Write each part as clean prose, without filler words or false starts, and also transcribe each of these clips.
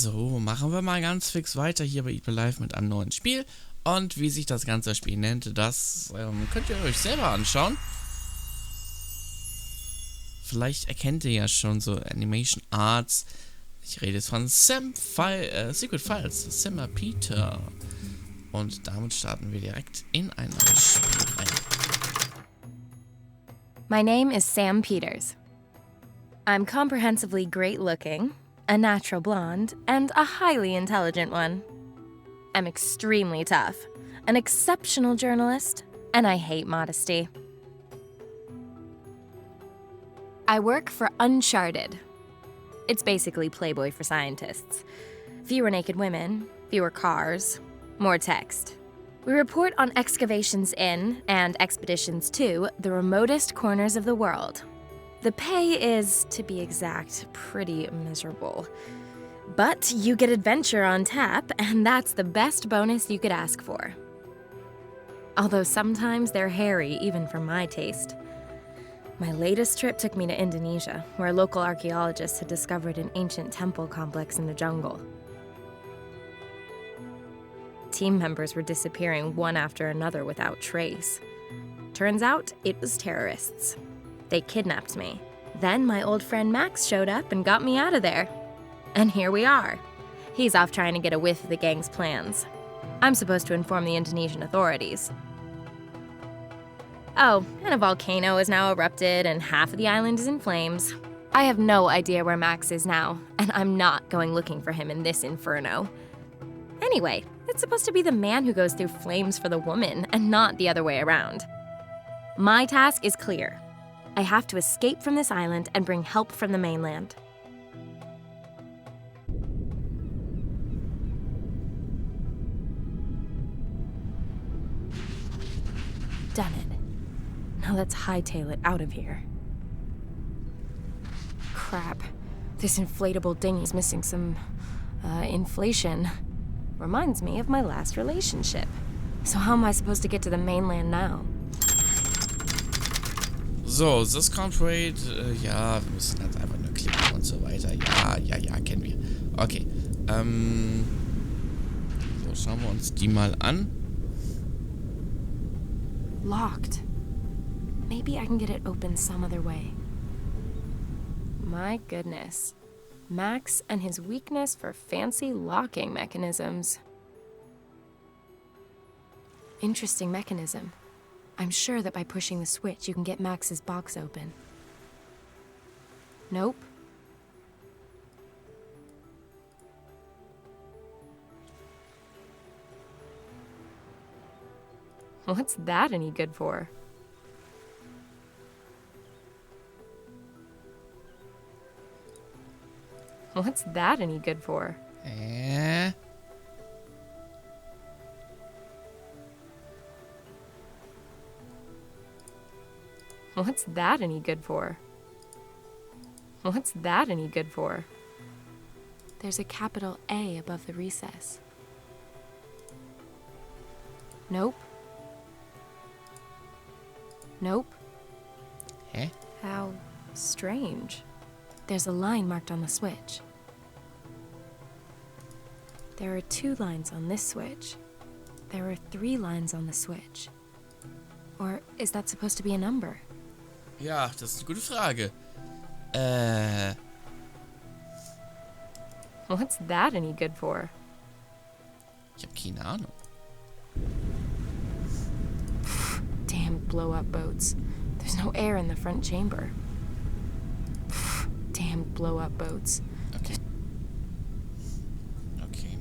So, machen wir mal ganz fix weiter hier bei Eat My Life mit einem neuen Spiel. Und wie sich das ganze Spiel nennt, das könnt ihr euch selber anschauen. Vielleicht erkennt ihr ja schon so Animation Arts. Ich rede jetzt von Secret Files, Sam Peter. Und damit starten wir direkt in ein neues Spiel rein. My name is Sam Peters. I'm comprehensively great-looking, a natural blonde, and a highly intelligent one. I'm extremely tough, an exceptional journalist, and I hate modesty. I work for Uncharted. It's basically Playboy for scientists. Fewer naked women, fewer cars, more text. We report on excavations in, and expeditions to, the remotest corners of the world. The pay is, to be exact, pretty miserable. But you get adventure on tap, and that's the best bonus you could ask for. Although sometimes they're hairy, even for my taste. My latest trip took me to Indonesia, where local archaeologists had discovered an ancient temple complex in the jungle. Team members were disappearing one after another without trace. Turns out, it was terrorists. They kidnapped me. Then my old friend Max showed up and got me out of there. And here we are. He's off trying to get a whiff of the gang's plans. I'm supposed to inform the Indonesian authorities. Oh, and a volcano has now erupted and half of the island is in flames. I have no idea where Max is now, and I'm not going looking for him in this inferno. Anyway, it's supposed to be the man who goes through flames for the woman, and not the other way around. My task is clear. I have to escape from this island and bring help from the mainland. Done it. Now let's hightail it out of here. Crap. This inflatable dinghy's missing some, inflation. Reminds me of my last relationship. So how am I supposed to get to the mainland now? So, this can't wait. Ja, wir müssen ganz einfach nur klicken und so weiter. Ja, kennen wir. Okay. So, schauen wir uns die mal an. Locked. Maybe I can get it open some other way. My goodness. Max and his weakness for fancy locking mechanisms. Interesting mechanism. I'm sure that by pushing the switch, you can get Max's box open. Nope. What's that any good for? What's that any good for? What's that any good for? What's that any good for? There's a capital A above the recess. Nope. Nope. Hä? How strange. There's a line marked on the switch. There are 2 lines on this switch. There are 3 lines on the switch. Or is that supposed to be a number? Ja, das ist eine gute Frage. What's that any good for? Ich habe keine Ahnung. Damn blow-up boats. There's no air in the front chamber. Damn blow-up boats. Okay. Okay.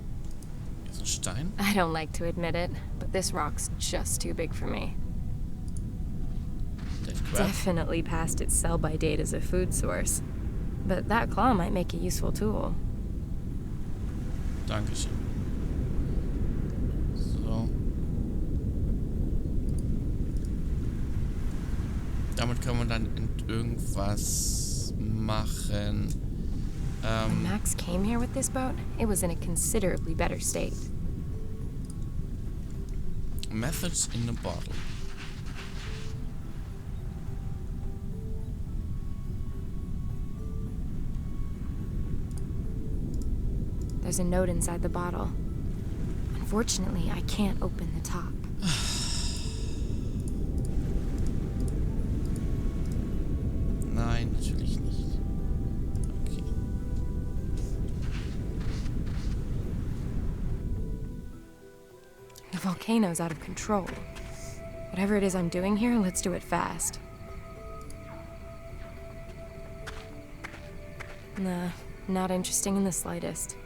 Hier ist ein Stein. I don't like to admit it, but this rock's just too big for me. Definitely past its sell-by date as a food source. But that claw might make a useful tool. Dankeschön. So. Damit kann man dann irgendwas machen. When Max came here with this boat, it was in a considerably better state. Methods in a bottle. There's a note inside the bottle. Unfortunately, I can't open the top. Nein, natürlich nicht. Okay. The volcano's out of control. Whatever it is I'm doing here, let's do it fast. Nah, not interesting in the slightest.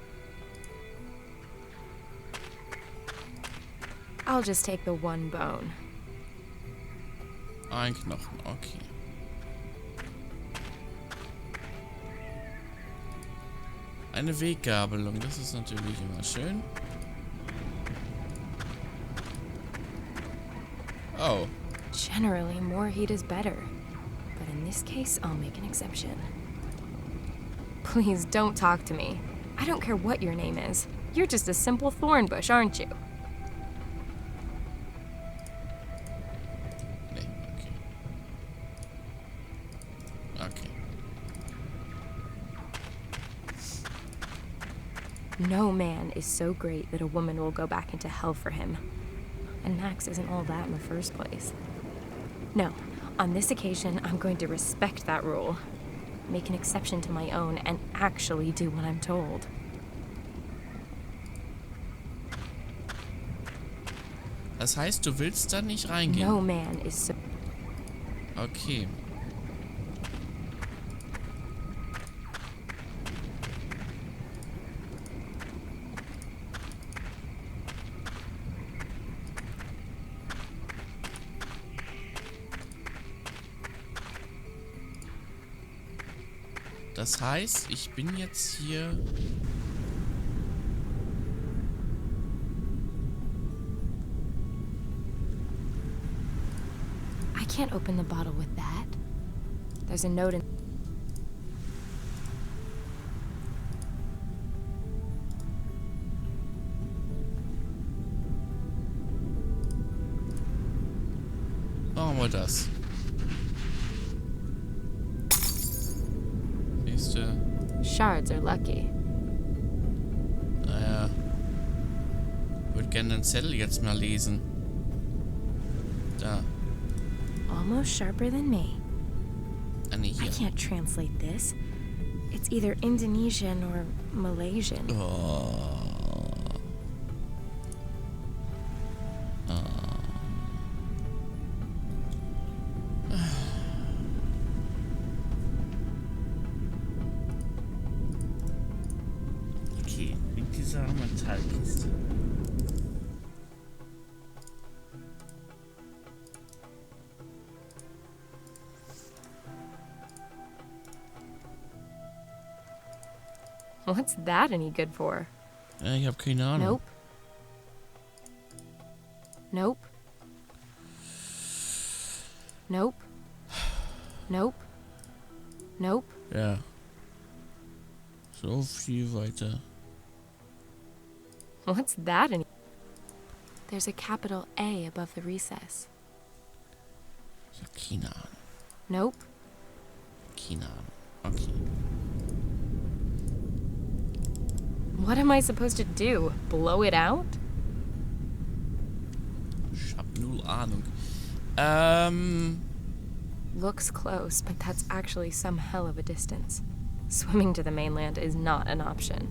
I'll just take the one bone. Ein Knochen, okay. Eine Weggabelung, das ist natürlich immer schön. Oh. Generally, more heat is better. But in this case, I'll make an exception. Please don't talk to me. I don't care what your name is. You're just a simple thorn bush, aren't you? Nee, okay. Okay. No man is so great that a woman will go back into hell for him. And Max isn't all that in the first place. No, on this occasion, I'm going to respect that rule. Make an exception to my own and actually do what I'm told. Das heißt, du willst da nicht reingehen? No man is so... Okay. Das heißt, ich bin jetzt hier... I can't open the bottle with that. There's a note in... Machen wir das. Siehste. Shards are lucky. Naja. Ich würde gerne den Zettel jetzt mal lesen. Da. Almost sharper than me. Ah, nee, I hier. can't translate this. It's either Indonesian or Malaysian. Oh. Okay, mit dieser Metallkiste. What's that any good for? Ja, ich habe keine Ahnung. Nope. Nope. Nope. Nope. Nope. Ja. So viel weiter. What's that any... There's a capital A above the recess. Ich habe keine Ahnung. Nope. Keine Ahnung. Okay. What am I supposed to do? Blow it out? Ich hab null Ahnung. Looks close, but that's actually some hell of a distance. Swimming to the mainland is not an option.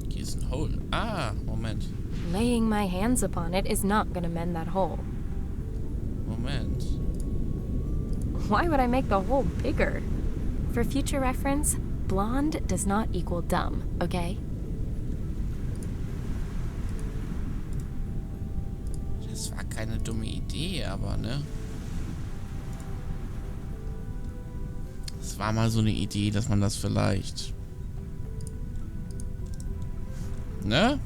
Hier ist ein Hole. Ah, Moment. Laying my hands upon it is not gonna mend that hole. Moment. Why would I make the hole bigger? For future reference, blonde does not equal dumb, okay? Das war keine dumme Idee, aber ne? Es war mal so eine Idee, dass man das vielleicht... Ne?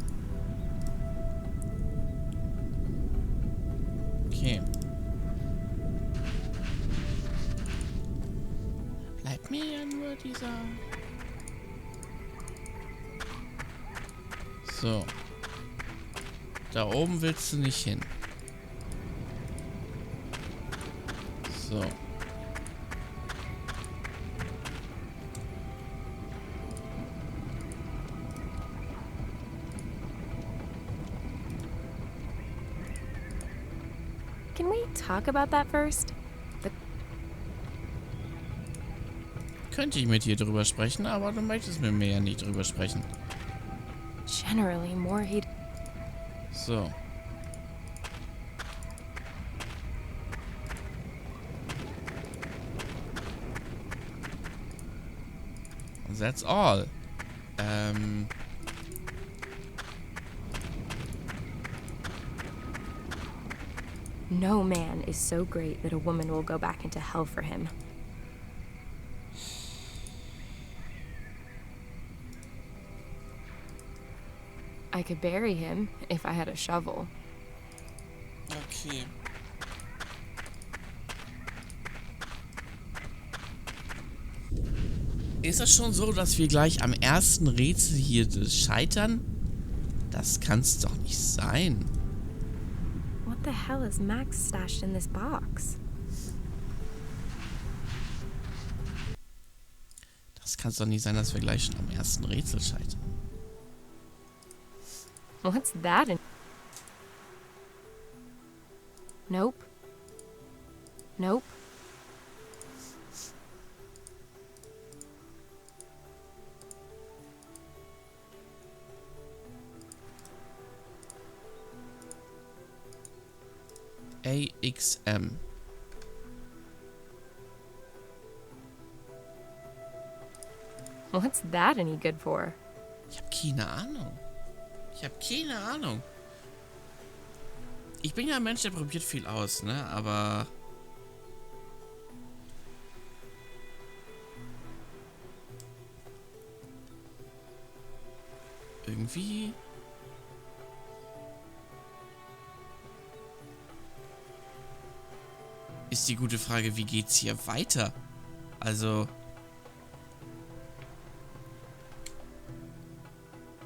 Okay. Bleibt mir ja nur dieser... So. Da oben willst du nicht hin. So. Can we talk about that first? Könnte ich mit dir drüber sprechen, aber du möchtest mit mir ja nicht drüber sprechen. Generally, more hate. So. That's all. No man is so great that a woman will go back into hell for him. I could bury him if I had a shovel. Okay. Ist das schon so, dass wir gleich am ersten Rätsel hier scheitern? Das kann's doch nicht sein. What the hell is Max stashed in this box? Das kann's doch nicht sein, dass wir gleich schon am ersten Rätsel scheitern. What's that in? Nope. Nope. AXM. What's that any good for? Ich habe keine Ahnung. Ich habe keine Ahnung. Ich bin ja ein Mensch, der probiert viel aus, ne? Aber... irgendwie... ist die gute Frage, wie geht's hier weiter? Also...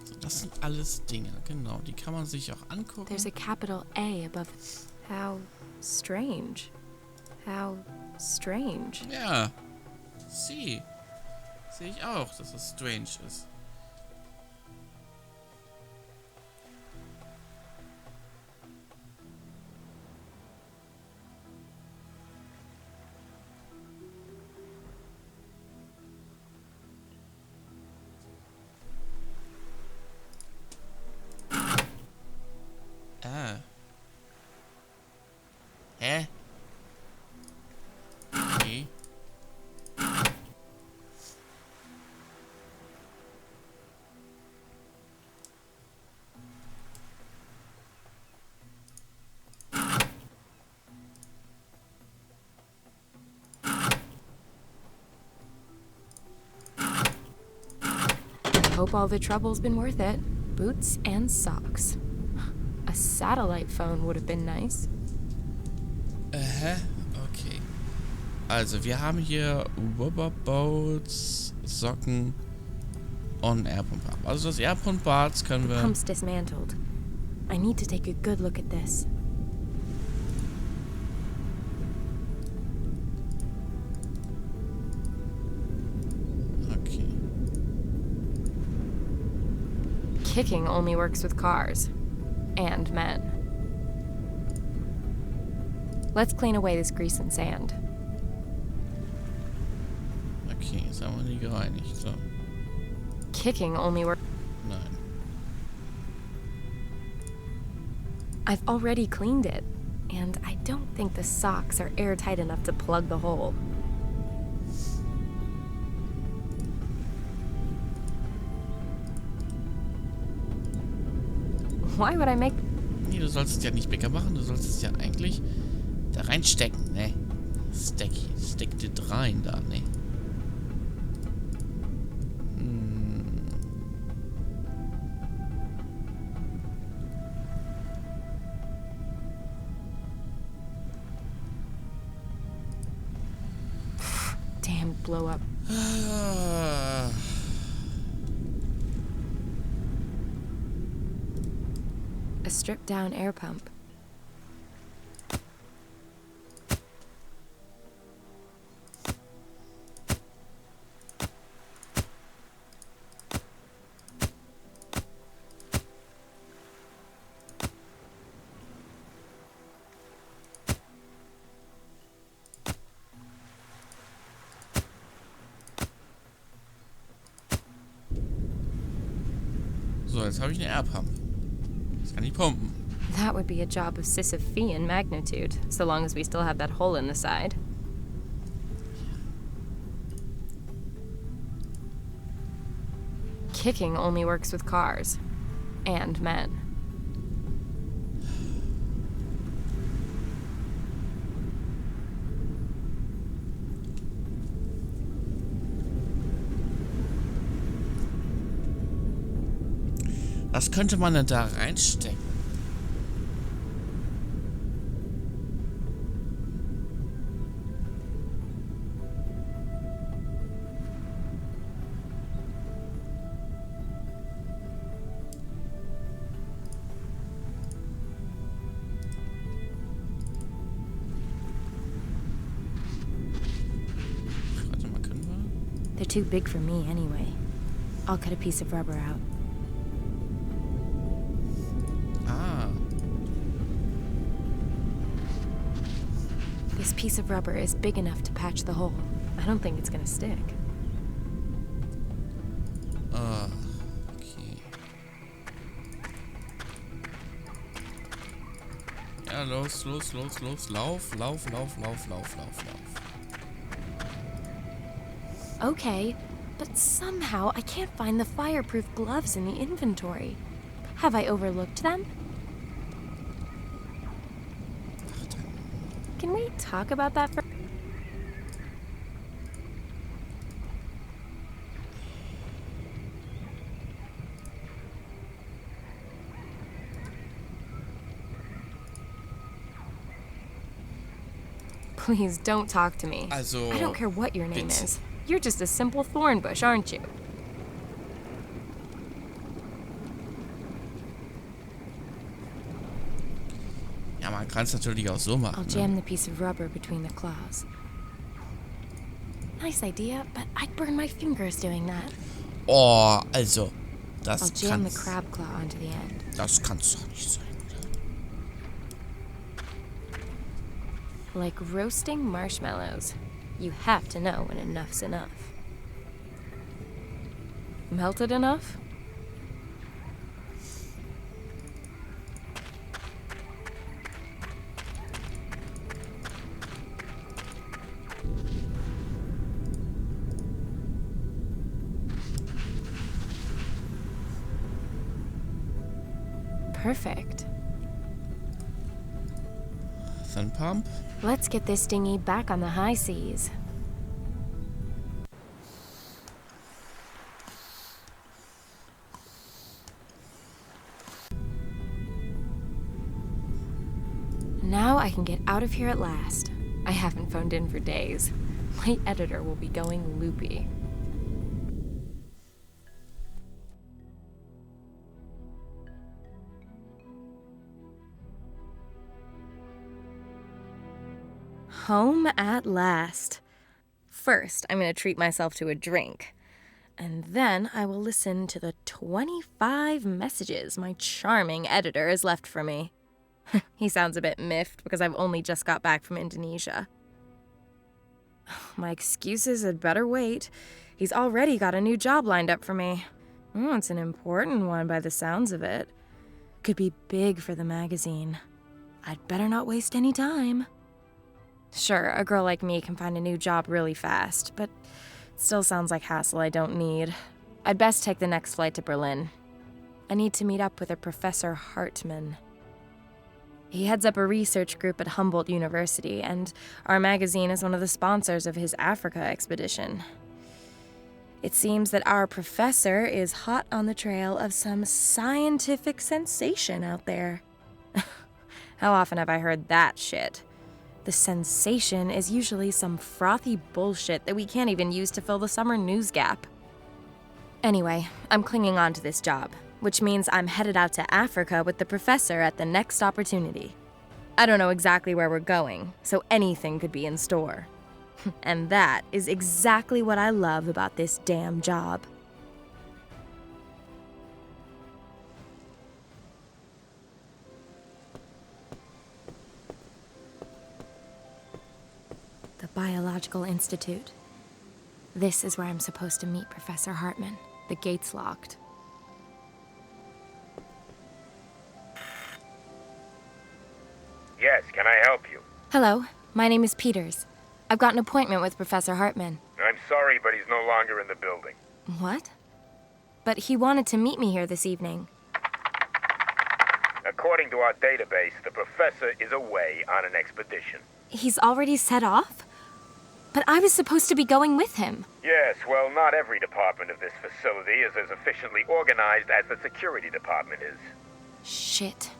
so, das sind alles Dinge, genau. Die kann man sich auch angucken. There's a capital A above. How strange. How strange. Ja. Sehe ich auch, dass es strange ist. Ah. Hä? Okay. Hope all the trouble's been worth it. Boots and socks. A satellite phone would have been nice. Okay. Also, wir haben hier Rubberboats, Socken und Airpump. Also das Airpump-Bad können wir... Pump's dismantled. I need to take a good look at this. Okay. Kicking only works with cars. And men. Let's clean away this grease and sand. Okay, jetzt haben wir die gereinigt. So. Kicking only works. Nein. I've already cleaned it, and I don't think the socks are airtight enough to plug the hole. Why would I make... Nee, du sollst es ja nicht bigger machen, du sollst es ja eigentlich da reinstecken, ne? Steck das rein da, ne? Damn blow up. A stripped down air pump. jetzt habe ich eine Air-Pump. Das kann ich pumpen. That would be a job of Sisyphean magnitude, so long as we still have that hole in the side. Kicking only works with cars. And men. Was könnte man denn da reinstecken? Warte mal, können wir? They're too big for me anyway. I'll cut a piece of rubber out. This piece of rubber is big enough to patch the hole. I don't think it's gonna stick. Okay. Ja, los. Lauf. Okay, but somehow I can't find the fireproof gloves in the inventory. Have I overlooked them? Can we talk about that for... Please don't talk to me. Also, I don't care what your name bitte. is. You're just a simple thorn bush, aren't you? Ja, man kann es natürlich auch so I'll machen. jam Ne? the piece of rubber between the claws. Nice idea, but I'd burn my fingers doing that. Oh, also, das I'll jam the kann's. crab claw onto the end. Das kann's doch nicht sein, oder? Like roasting marshmallows. You have to know when enough's enough. Melted enough? Perfect. Then pump. Let's get this dinghy back on the high seas. Now I can get out of here at last. I haven't phoned in for days. My editor will be going loopy. Home at last. First, I'm going to treat myself to a drink. And then I will listen to the 25 messages my charming editor has left for me. He sounds a bit miffed because I've only just got back from Indonesia. My excuses had better wait. He's already got a new job lined up for me. Oh, it's an important one by the sounds of it. Could be big for the magazine. I'd better not waste any time. Sure, a girl like me can find a new job really fast, but it still sounds like hassle I don't need. I'd best take the next flight to Berlin. I need to meet up with a Professor Hartmann. He heads up a research group at Humboldt University, and our magazine is one of the sponsors of his Africa expedition. It seems that our professor is hot on the trail of some scientific sensation out there. How often have I heard that shit? The sensation is usually some frothy bullshit that we can't even use to fill the summer news gap. Anyway, I'm clinging on to this job, which means I'm headed out to Africa with the professor at the next opportunity. I don't know exactly where we're going, so anything could be in store. And that is exactly what I love about this damn job. The Biological Institute. This is where I'm supposed to meet Professor Hartmann. The gate's locked. Hello, my name is Peters. I've got an appointment with Professor Hartman. I'm sorry, but he's no longer in the building. What? But he wanted to meet me here this evening. According to our database, the professor is away on an expedition. He's already set off? But I was supposed to be going with him. Yes, well, not every department of this facility is as efficiently organized as the security department is. Shit.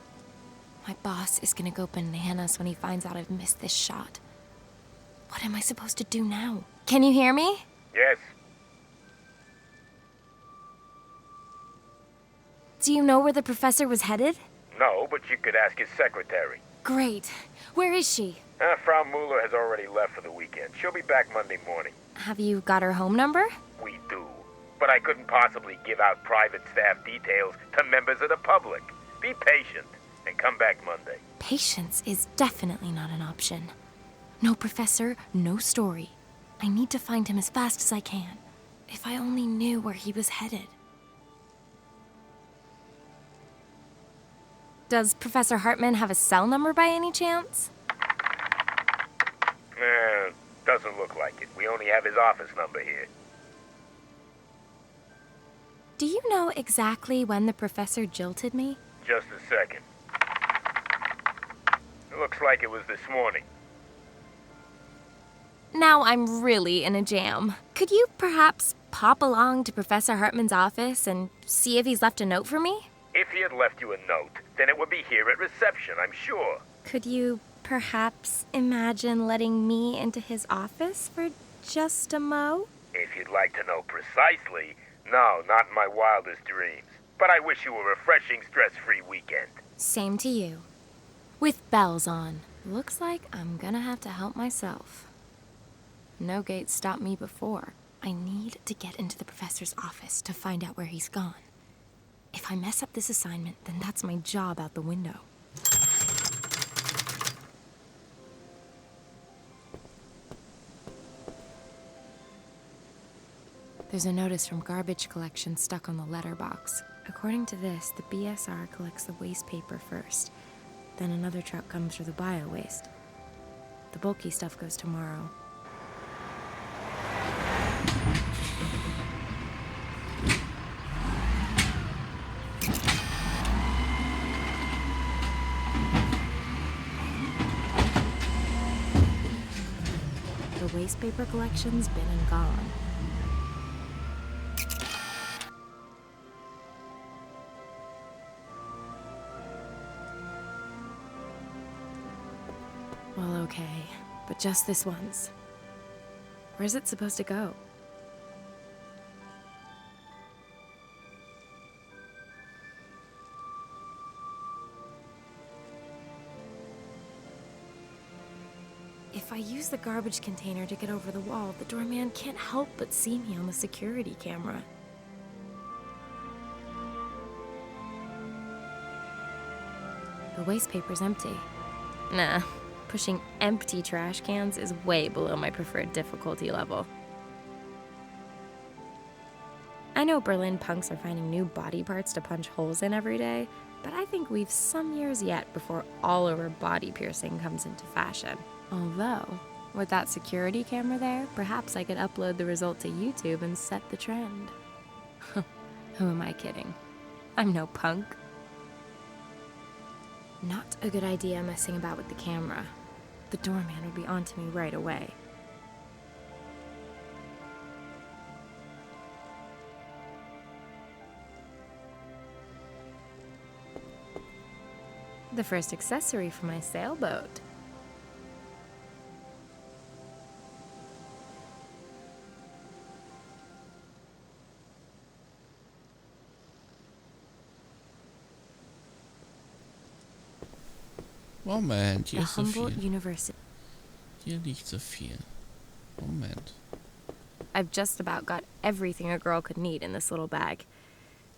My boss is gonna go bananas when he finds out I've missed this shot. What am I supposed to do now? Can you hear me? Yes, Do you know where the professor was headed? no, but you could ask his secretary. Great. Where is she? Frau Mueller has already left for the weekend. She'll be back Monday morning. Have you got her home number? We do. But I couldn't possibly give out private staff details to members of the public. Be patient and come back Monday. Patience is definitely not an option. No professor, no story. I need to find him as fast as I can. If I only knew where he was headed. Does Professor Hartman have a cell number by any chance? Doesn't look like it. We only have his office number here. Do you know exactly when the professor jilted me? Just a second. It looks like it was this morning. Now I'm really in a jam. Could you perhaps pop along to Professor Hartman's office and see if he's left a note for me? If he had left you a note, then it would be here at reception, I'm sure. Could you perhaps imagine letting me into his office for just a mo? If you'd like to know precisely, no, not in my wildest dreams. But I wish you a refreshing, stress-free weekend. Same to you. With bells on. Looks like I'm gonna have to help myself. No gate stopped me before. I need to get into the professor's office to find out where he's gone. If I mess up this assignment, then that's my job out the window. There's a notice from garbage collection stuck on the letterbox. According to this, the BSR collects the waste paper first. Then another truck comes for the bio-waste. The bulky stuff goes tomorrow. The waste paper collection's been and gone. Well, okay, but just this once. Where's it supposed to go? If I use the garbage container to get over the wall, the doorman can't help but see me on the security camera. The waste paper's empty. Nah, pushing empty trash cans is way below my preferred difficulty level. I know Berlin punks are finding new body parts to punch holes in every day, but I think we've some years yet before all-over body piercing comes into fashion. Although, with that security camera there, perhaps I could upload the result to YouTube and set the trend. Who am I kidding? I'm no punk. Not a good idea messing about with the camera. The doorman would be onto me right away. The first accessory for my sailboat. Moment, The hier ist so Humboldt viel. University. Hier liegt so viel. Moment. I've just about got everything a girl could need in this little bag,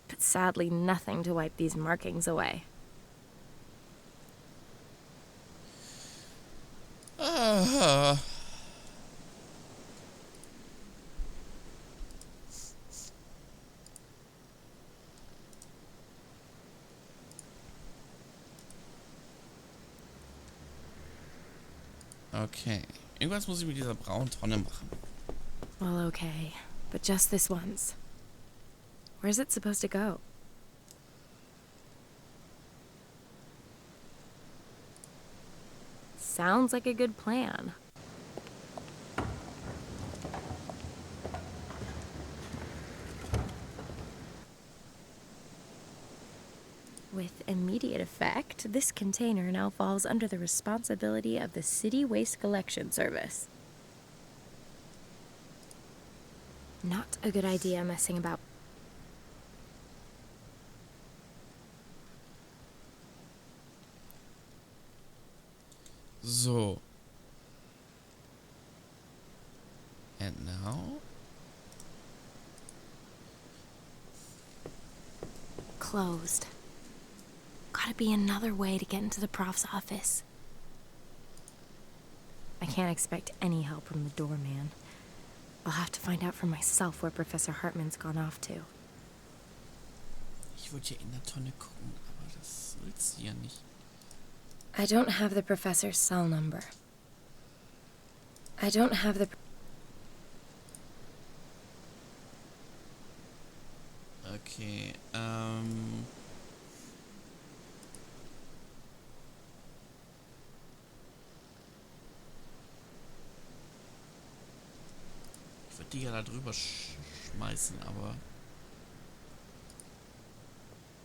but sadly nothing to wipe these markings away. Ah. Okay. Irgendwas muss ich mit dieser braunen Tonne machen. Well, okay. But just this once. Where's it supposed to go? Sounds like a good plan. With immediate effect, this container now falls under the responsibility of the City Waste Collection Service. Not a good idea messing about. So. And now? Closed. Gotta be another way to get into the prof's office. I can't expect any help from the doorman. I'll have to find out for myself where Professor Hartman's gone off to. Ich wollte ja in der Tonne gucken, aber das willst du ja nicht. I don't have the professor's cell number. I don't have the... Okay, ich würde die ja da drüber schmeißen, aber...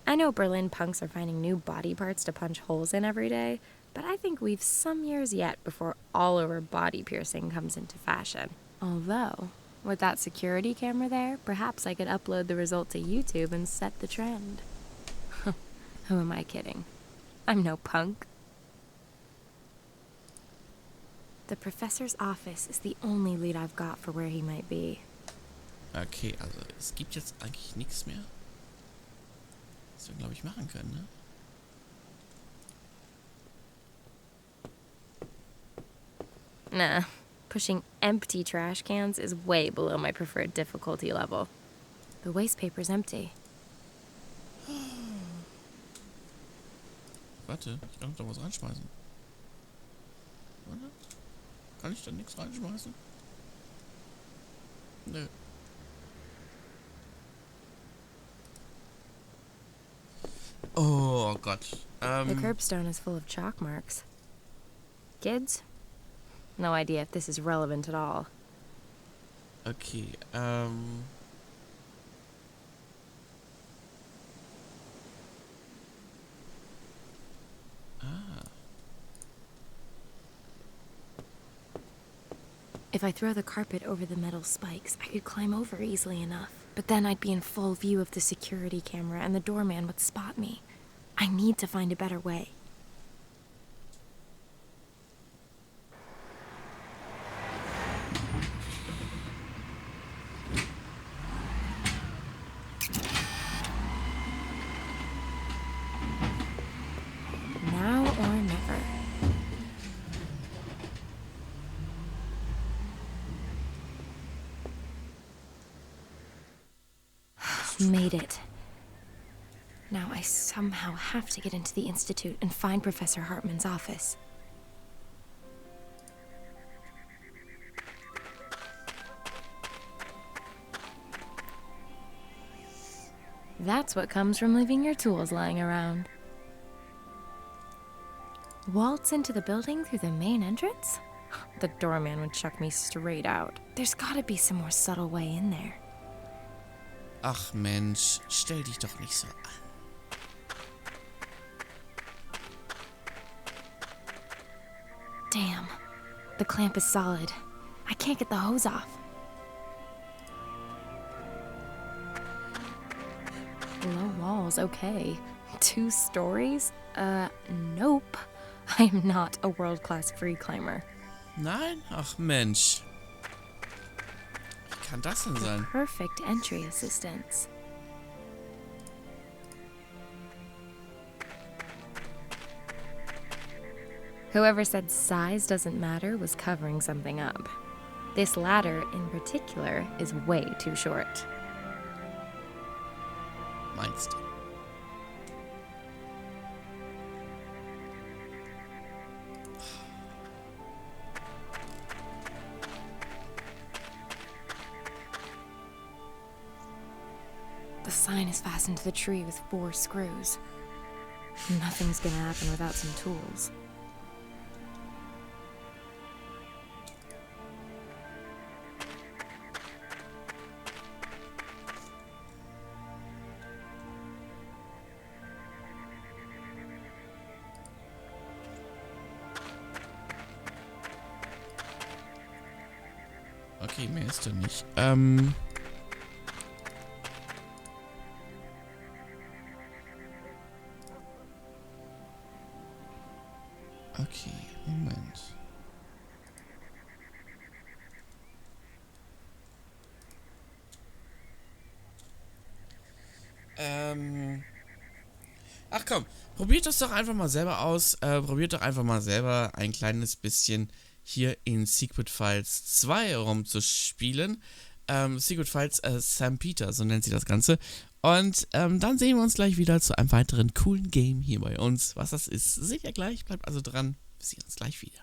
I know Berlin punks are finding new body parts to punch holes in every day, but I think we've some years yet before all-over body piercing comes into fashion. Although, with that security camera there, perhaps I could upload the result to YouTube and set the trend. Who am I kidding? I'm no punk. The professor's office is the only lead I've got for where he might be. Okay, also es gibt jetzt eigentlich nichts mehr, was wir, glaube ich, machen können, ne? Nah, pushing empty trash cans is way below my preferred difficulty level. The waste paper's empty. Warte, ich kann doch was reinschmeißen. Oder? Kann ich da nichts reinschmeißen? Nö. Oh Gott. The curbstone is full of chalk marks. Kids? No idea if this is relevant at all. Okay, If I throw the carpet over the metal spikes, I could climb over easily enough. But then I'd be in full view of the security camera and the doorman would spot me. I need to find a better way. Now or never. Made it. Now I somehow have to get into the Institute and find Professor Hartman's office. That's what comes from leaving your tools lying around. Waltz into the building through the main entrance? The doorman would chuck me straight out. There's gotta be some more subtle way in there. ach Mensch, stell dich doch nicht so an. Damn. The clamp is solid. I can't get the hose off. Low walls, okay. 2 stories? Nope. I am not a world-class free climber. Nein? Ach Mensch. Wie kann das denn sein? Perfect entry assistance. Whoever said size doesn't matter was covering something up. This ladder, in particular, is way too short. Meinst du? The sign is fastened to the tree with 4 screws. Nothing's gonna happen without some tools. Okay, mehr ist da nicht. Okay, Moment. Ach komm, probiert das doch einfach mal selber aus. Probiert doch einfach mal selber ein kleines bisschen hier in Secret Files 2 rumzuspielen. Secret Files Sam Peter, so nennt sie das Ganze. Und dann sehen wir uns gleich wieder zu einem weiteren coolen Game hier bei uns. Was das ist, seht ihr gleich. Bleibt also dran. Wir sehen uns gleich wieder.